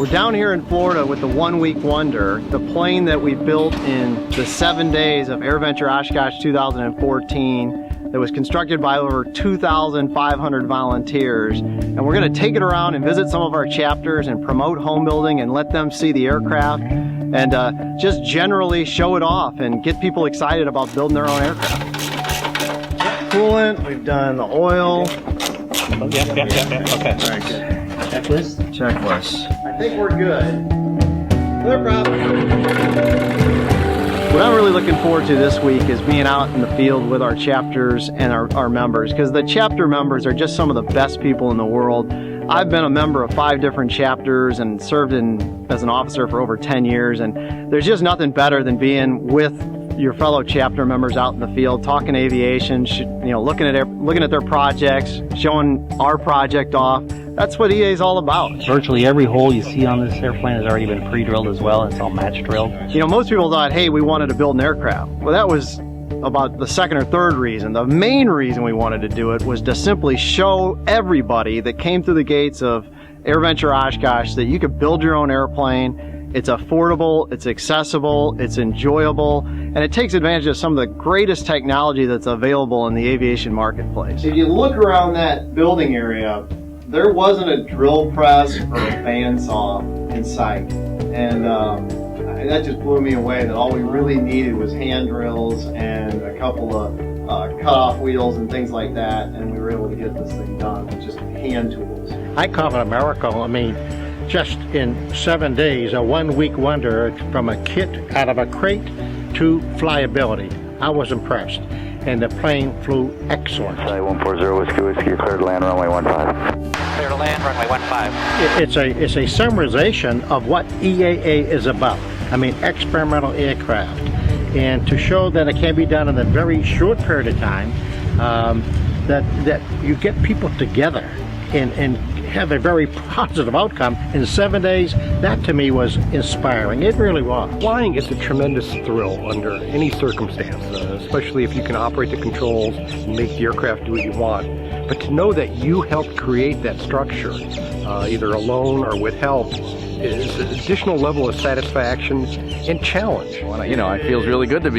We're down here in Florida with the 1 week wonder, the plane that we built in the 7 days of AirVenture Oshkosh 2014 that was constructed by over 2,500 volunteers. And we're going to take it around and visit some of our chapters and promote home building and let them see the aircraft and just generally show it off and get people excited about building their own aircraft. Coolant, we've done the oil. Okay. Very good. Checklist? Checklist. I think we're good. No problem. What I'm really looking forward to this week is being out in the field with our chapters and our members, because the chapter members are just some of the best people in the world. I've been a member of 5 different chapters and served as an officer for over 10 years, and there's just nothing better than being with your fellow chapter members out in the field, talking aviation, looking at their projects, showing our project off. That's what EA is all about. Virtually every hole you see on this airplane has already been pre-drilled as well. It's all match drilled. Most people thought, hey, we wanted to build an aircraft. Well, that was about the second or third reason. The main reason we wanted to do it was to simply show everybody that came through the gates of AirVenture Oshkosh that you could build your own airplane. It's affordable, it's accessible, it's enjoyable, and it takes advantage of some of the greatest technology that's available in the aviation marketplace. If you look around that building area, there wasn't a drill press or a bandsaw in sight. And that just blew me away, that all we really needed was hand drills and a couple of cut-off wheels and things like that, and we were able to get this thing done with just hand tools. I call it a miracle. Just in 7 days, a 1 week wonder from a kit out of a crate to flyability. I was impressed, and the plane flew excellent. 140 Whiskey, you're clear to land runway 15. Clear to land runway 15. It's a summarization of what EAA is about. Experimental aircraft, and to show that it can be done in a very short period of time, that you get people together and have a very positive outcome in 7 days. That to me was inspiring. It really was. Flying is a tremendous thrill under any circumstance, especially if you can operate the controls and make the aircraft do what you want. But to know that you helped create that structure, either alone or with help, is an additional level of satisfaction and challenge. It feels really good to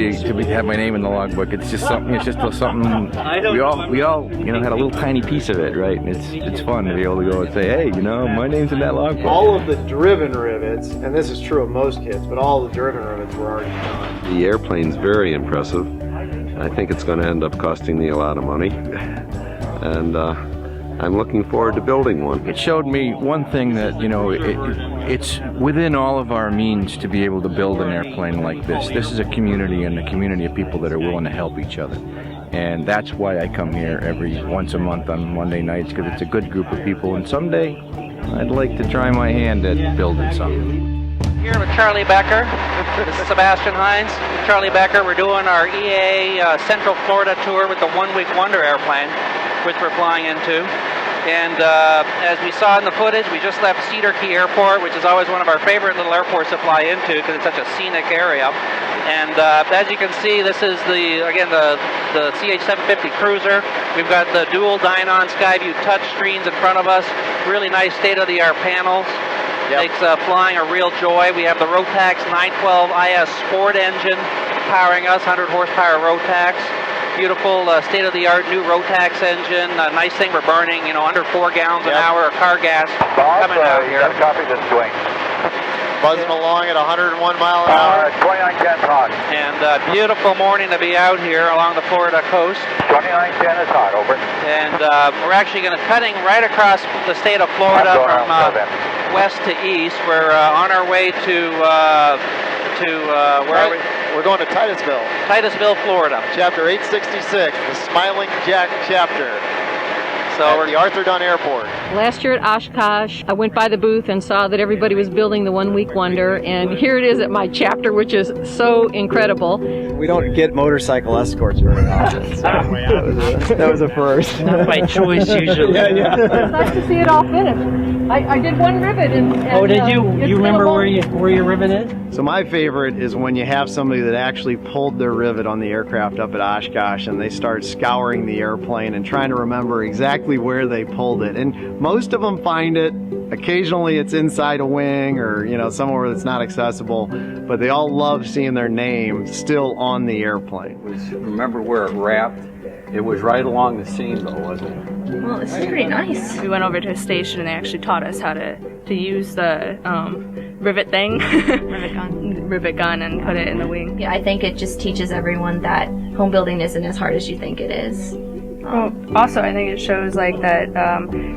have my name in the logbook. It's just something. We all had a little tiny piece of it, right? And it's fun to be able to go and say, hey, my name's in that logbook. All of the driven rivets, and this is true of most kits, but all the driven rivets were already done. The airplane's very impressive. I think it's going to end up costing me a lot of money, and I'm looking forward to building one. It showed me one thing that, it's within all of our means to be able to build an airplane like this. This is a community, and a community of people that are willing to help each other. And that's why I come here once a month on Monday nights, because it's a good group of people. And someday, I'd like to try my hand at building something. Here with Charlie Becker. This is Sebastian Hines. Charlie Becker. We're doing our EAA Central Florida tour with the 1 week wonder airplane, which we're flying into. And as we saw in the footage, we just left Cedar Key Airport, which is always one of our favorite little airports to fly into because it's such a scenic area. And as you can see, this is the CH 750 Cruzer. We've got the dual Dynon Skyview touch screens in front of us. Really nice state-of-the-art panels. Yep. Makes flying a real joy. We have the Rotax 912 IS Sport engine powering us, 100 horsepower Rotax. Beautiful state-of-the-art new Rotax engine. Nice thing we're burning, under 4 gallons an hour of car gas coming out here. Copy this swing. Buzzing along at 101 mile an hour. 2910 hot. And beautiful morning to be out here along the Florida coast. 2910 is hot, over. And we're actually going to cutting right across the state of Florida from west to east. We're on our way to where are we? We're going to Titusville. Titusville, Florida. Chapter 866, the Smiling Jack chapter. So we're at the Arthur Dunn Airport. Last year at Oshkosh, I went by the booth and saw that everybody was building the 1 week wonder, and here it is at my chapter, which is so incredible. We don't get motorcycle escorts very often, so that was a first. Not by choice usually. Yeah. It's nice to see it all finished. I did one rivet and did you? You remember where your rivet is? So my favorite is when you have somebody that actually pulled their rivet on the aircraft up at Oshkosh and they start scouring the airplane and trying to remember exactly where they pulled it. And Most of them find it. Occasionally it's inside a wing or, you know, somewhere that's not accessible, but they all love seeing their name still on the airplane. Remember where it wrapped? It was right along the seam though, wasn't it? Well, this is pretty nice. We went over to a station and they actually taught us how to use the rivet thing. Rivet gun and put it in the wing. Yeah, I think it just teaches everyone that home building isn't as hard as you think it is. Well, also I think it shows like that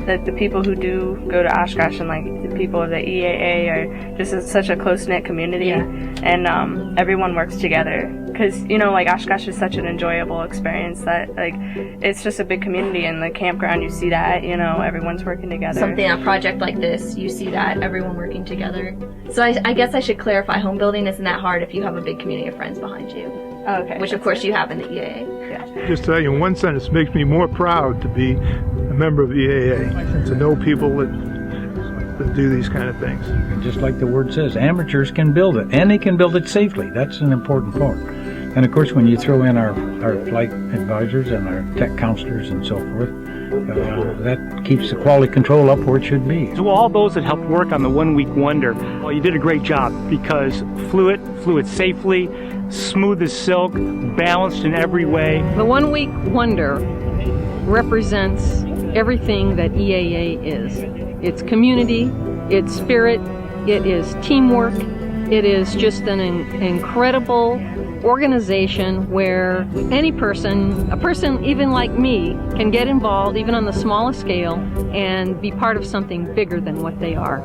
that the people who do go to Oshkosh and like the people of the EAA are just such a close-knit community, and everyone works together. Because, you know, like Oshkosh is such an enjoyable experience that like it's just a big community. In the campground you see that, you know, everyone's working together. Something, a project like this, you see that, everyone working together. So I guess I should clarify, home building isn't that hard if you have a big community of friends behind you. Oh, okay. Which of course you have in the EAA. Just to tell you in one sentence, it makes me more proud to be a member of the EAA and to know people that do these kind of things. Just like the word says, amateurs can build it, and they can build it safely. That's an important part. And of course, when you throw in our flight advisors and our tech counselors and so forth, that keeps the quality control up where it should be. To all those that helped work on the 1 week wonder, well, you did a great job because flew it safely, smooth as silk, balanced in every way. The 1 week wonder represents everything that EAA is. It's community, it's spirit, it is teamwork, it is just an incredible organization where any person, a person even like me, can get involved even on the smallest scale and be part of something bigger than what they are.